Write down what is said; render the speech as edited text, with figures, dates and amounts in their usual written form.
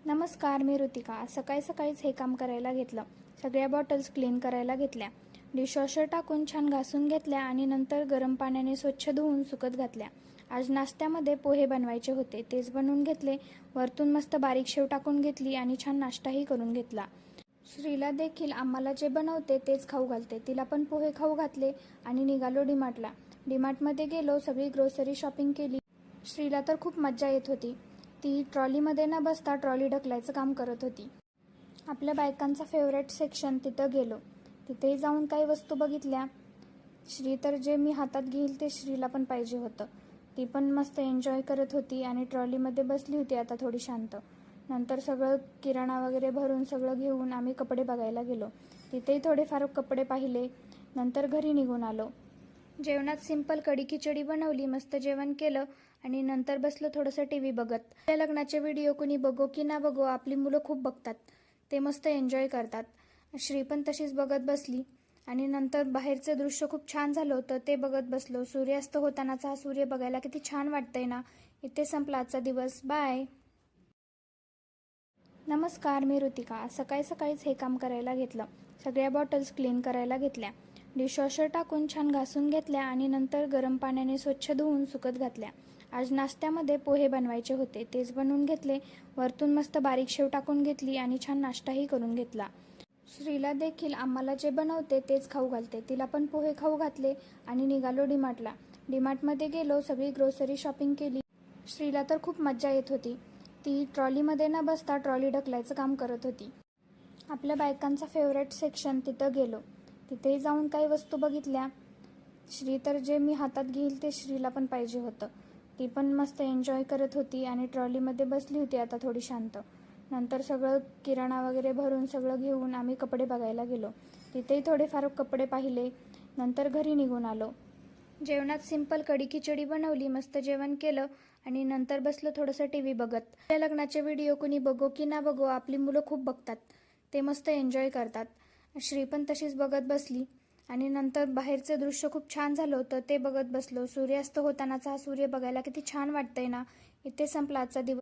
नमस्कार, मी ऋतिका. सकाळी सकाळीच हे काम करायला घेतलं. सगळ्या बॉटल्स क्लीन करायला घेतल्या. डिशवॉशर टाकून छान घासून घेतल्या आणि नंतर गरम पाण्याने स्वच्छ धुवून सुकत घातल्या. आज नाश्त्यामध्ये पोहे बनवायचे होते, तेच बनवून घेतले. वरतून मस्त बारीक शेव टाकून घेतली आणि छान नाश्ताही करून घेतला. श्रीला देखील आम्हाला जे बनवते तेच खाऊ घालते. तिला पण पोहे खाऊ घातले आणि निघालो डीमार्टला. डीमार्टमध्ये गेलो, सगळी ग्रोसरी शॉपिंग केली. श्रीला तर खूप मज्जा येत होती. ती ट्रॉलीमध्ये न बसता ट्रॉली ढकलायचं काम करत होती. आपल्या बायकांचा फेवरेट सेक्शन तिथं गेलो. तिथेही जाऊन काही वस्तू बघितल्या. श्री तर जे मी हातात घेईल ते श्रीला पण पाहिजे होतं. ती पण मस्त एन्जॉय करत होती आणि ट्रॉलीमध्ये बसली होती आता थोडी शांत. नंतर सगळं किराणा वगैरे भरून सगळं घेऊन आम्ही कपडे बघायला गेलो. तिथेही थोडेफार कपडे पाहिले. नंतर घरी निघून आलो. जेवणात सिंपल कढी खिचडी बनवली, मस्त जेवण केलं आणि नंतर बसलो थोडंसं टीव्ही बघत. आपल्या लग्नाचे व्हिडिओ कुणी बघो की ना बघो, आपली मुलं खूप बघतात. ते मस्त एन्जॉय करतात. श्री पण तशीच बघत बसली आणि नंतर बाहेरचं दृश्य खूप छान झालं होतं, ते बघत बसलो. सूर्यास्त होतानाचा हा सूर्य बघायला किती छान वाटतंय ना. इथे संपला आजचा दिवस. बाय. नमस्कार, मी ऋतिका. सकाळी सकाळीच हे काम करायला घेतलं. सगळ्या बॉटल्स क्लीन करायला घेतल्या. डिशवॉशर टाकून छान घासून घेतल्या आणि नंतर गरम पाण्याने स्वच्छ धुवून सुकत घातल्या. आज नाश्त्यामध्ये पोहे बनवायचे होते, तेच बनवून घेतले. वरतून मस्त बारीक शेव टाकून घेतली आणि छान नाश्ताही करून घेतला. श्रीला देखील आम्हाला जे बनवते तेच खाऊ घालते. तिला पण पोहे खाऊ घातले आणि निघालो डीमार्टला. डीमार्टमध्ये गेलो, सगळी ग्रोसरी शॉपिंग केली. श्रीला तर खूप मज्जा येत होती. ती ट्रॉलीमध्ये न बसता ट्रॉली ढकलायचं काम करत होती. आपल्या बायकांचा फेवरेट सेक्शन तिथं गेलो. तिथेही जाऊन काही वस्तू बघितल्या. श्री तर जे मी हातात घेईल ते श्रीला पण पाहिजे होतं. ती पण मस्त एन्जॉय करत होती आणि ट्रॉलीमध्ये बसली होती आता थोडी शांत. नंतर सगळं किराणा वगैरे भरून सगळं घेऊन आम्ही कपडे बघायला गेलो. तिथेही थोडेफार कपडे पाहिले. नंतर घरी निघून आलो. जेवणात सिंपल कढी खिचडी बनवली, मस्त जेवण केलं आणि नंतर बसलो थोडंसं टीव्ही बघत. आपल्या लग्नाचे व्हिडिओ कुणी बघो की ना बघो, आपली मुलं खूप बघतात. ते मस्त एन्जॉय करतात. श्री पण तशीच बघत बसली आणि नंतर बाहेरचं दृश्य खूप छान झालं होतं, ते बघत बसलो. सूर्यास्त होतानाचा हा सूर्य बघायला किती छान वाटतंय ना. इथे संपला आजचा दिवस.